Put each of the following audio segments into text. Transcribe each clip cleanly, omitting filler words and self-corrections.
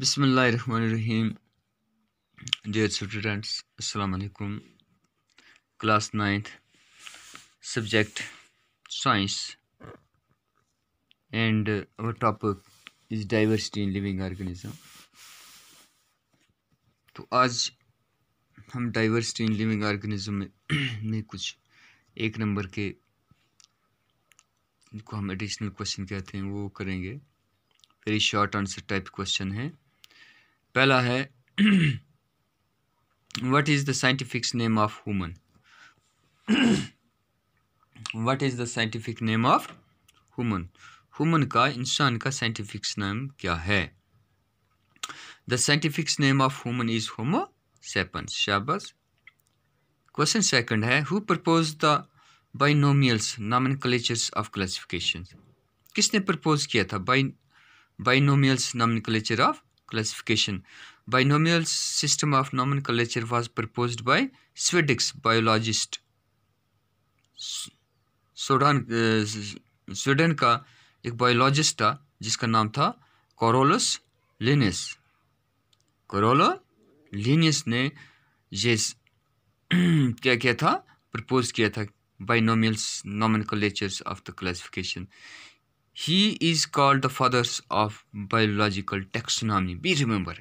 Bismillahirrahmanirrahim. Dear students, Assalamu alaikum. Class 9th, subject science, and our topic is diversity in living organism. तो आज हम diversity in living organism में कुछ एक number के जिनको हम एडिशनल क्वेश्चन कहते हैं वो करेंगे. Very short answer type question है. पहला है What is the scientific name of human? What is the scientific name of human? Human का इंसान का scientific name क्या है? The scientific name of human is Homo sapiens. शाबाश. Question second है Who proposed the binomials nomenclatures of classifications? किसने propose किया था binomials nomenclature of classification? Binomial system of nomenclature was proposed by Swedish biologist. Sweden का एक biologist था जिसका नाम था कोरोलस लिनियस. कोरोलस ने ये क्या किया था? प्रपोज किया था binomials nomenclatures of the classification. He is called the fathers of biological taxonomy. Be remember.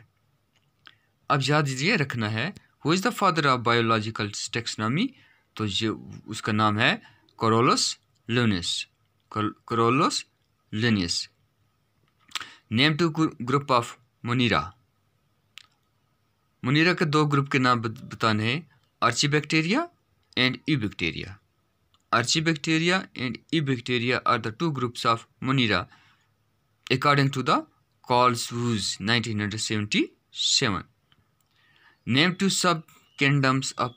अब याद रखना है Who is the father of biological taxonomy? तो ये उसका नाम है Carolus Linnaeus. Name two group of monera. Monera के दो ग्रुप के नाम बताने हैं. Archaebacteria and eubacteria. Archibacteria and Eubacteria are the two groups of Monera according to the Karlsruhe 1977. Name two subkingdoms of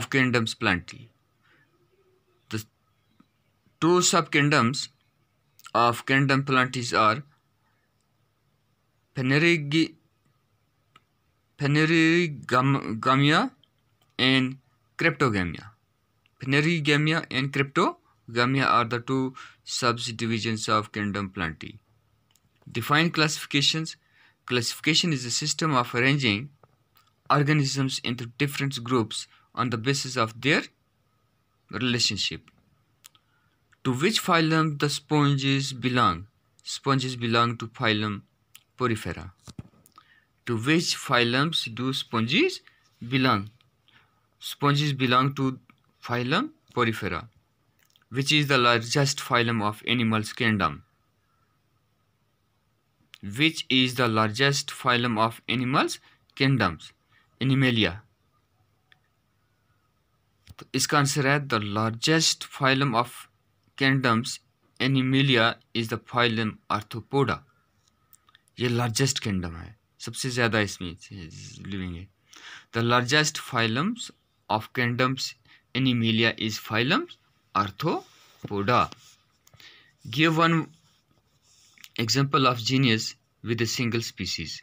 kingdoms Plantae. The two subkingdoms of kingdom Plantae are Phanerogamia and Cryptogamia. Phanerogamia and Cryptogamia are the two subdivisions of kingdom Plantae. Define classifications. Classification is a system of arranging organisms into different groups on the basis of their relationship. To which phylum the sponges belong? Sponges belong to phylum Porifera. To which phylums do sponges belong? Sponges belong to phylum Porifera. Which is the largest phylum of animals kingdom? Which is the largest phylum of animals kingdoms? Animalia. तो इसका answer है the largest phylum of kingdoms Animalia is the phylum Arthropoda. ये largest kingdom है, सबसे ज़्यादा इसमें living है. The largest phylums of kingdoms Animalia is phylum Arthropoda. Give one example of genus with a single species.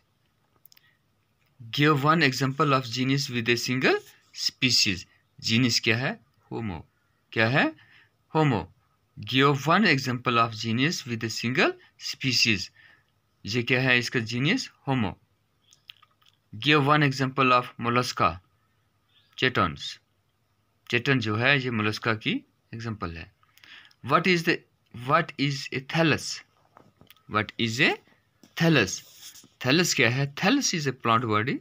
Give one example of genus with a single species. Genus क्या है? Homo. क्या है? Homo. Give one example of genus with a single species. ये क्या है इसका genus? Homo. Give one example of mollusca. Chetons. Cheton जो है ये mollusca की example है. What is a thallus? What is a thallus? Thallus क्या है? Thallus is a plant body.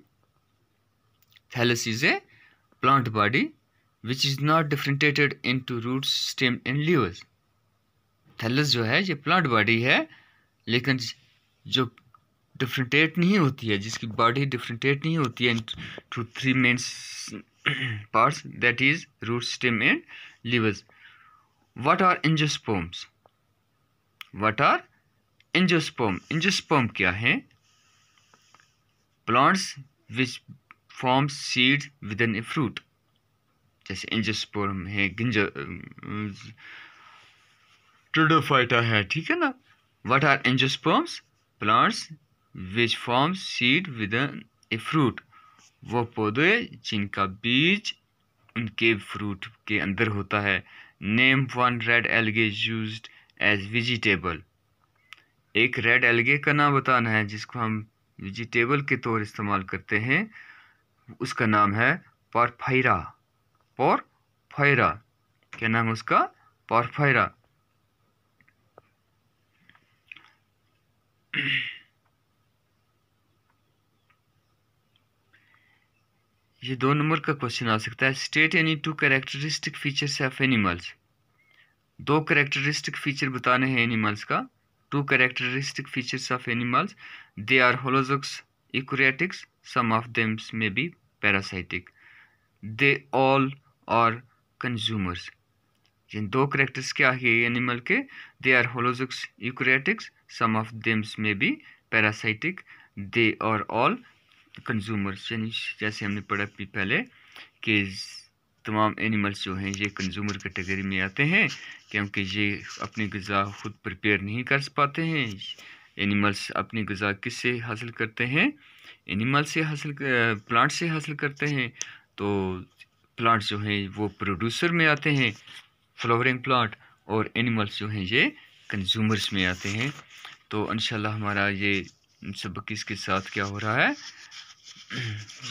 Thallus is a plant body which is not differentiated into roots, stem and leaves. Thallus जो है ये plant body है लेकिन जो differentiate नहीं होती है, जिसकी body differentiate नहीं होती है into three main parts, that is roots, stem and leaves. What are angiosperms? What are angiosperm? Angiosperm क्या है? Plants which form seeds within a fruit. जैसे angiosperm है, Pteridophyta है, ठीक है ना? What are angiosperms? Plants which form seed within a fruit. वो पौधे जिनका बीज उनके फ्रूट के अंदर होता है. Name one red algae used as vegetable. एक रेड एल्गे का नाम बताना है जिसको हम वेजिटेबल के तौर इस्तेमाल करते हैं, उसका नाम है पोरफायरा। पोरफायरा, क्या नाम है उसका? पोरफायरा। ये 2 नंबर का क्वेश्चन आ सकता है। State any 2 characteristic features of animals. 2 characteristic feature बताने हैं एनिमल्स का। 2 characteristic features of animals. They are holozoic eukaryotics, some of them may be parasitic. They all are consumers. जिन 2 कैरेक्टर्स क्या है एनिमल के? They are holozoic eukaryotics, some of them may be parasitic, they are all consumers. यानी जैसे हमने पढ़ा पहले कि तमाम एनिमल्स जो हैं ये कंज्यूमर कैटेगरी में आते हैं, क्योंकि ये अपनी ग़िज़ा खुद प्रिपेयर नहीं कर पाते हैं। एनिमल्स अपनी ग़िज़ा किससे हासिल करते हैं? एनिमल से हासिल, प्लांट से हासिल करते हैं। तो प्लांट्स जो हैं वो प्रोड्यूसर में आते हैं, फ्लावरिंग प्लांट, और एनिमल्स जो हैं ये कंज्यूमर्स में आते हैं। तो इंशाल्लाह हमारा ये सबक इसके साथ क्या हो रहा है,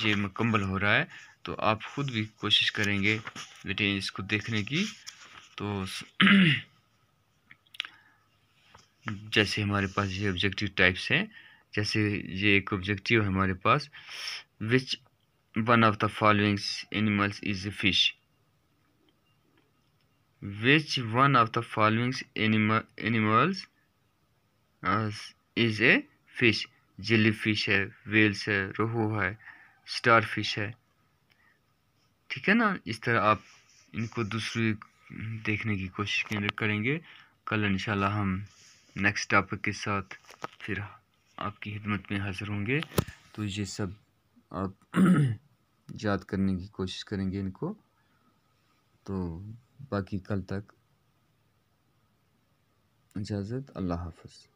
ये मुकम्मल हो रहा है। तो आप ख़ुद भी कोशिश करेंगे बेटे इसको देखने की। तो जैसे हमारे पास ये ऑब्जेक्टिव टाइप्स हैं, जैसे ये एक ऑब्जेक्टिव है हमारे पास, which one of the following animals is a fish. Which one of the following animals is a fish. Jelly fish है, वेल्स है, रोहू है, स्टार फिश है। ठीक है ना? इस तरह आप इनको दूसरी देखने की कोशिश करेंगे। कल इंशाल्लाह हम नेक्स्ट टॉपिक के साथ फिर आपकी खिदमत में हाज़िर होंगे। तो ये सब आप याद करने की कोशिश करेंगे इनको। तो बाकी कल तक इजाज़त, अल्लाह हाफ़िज़।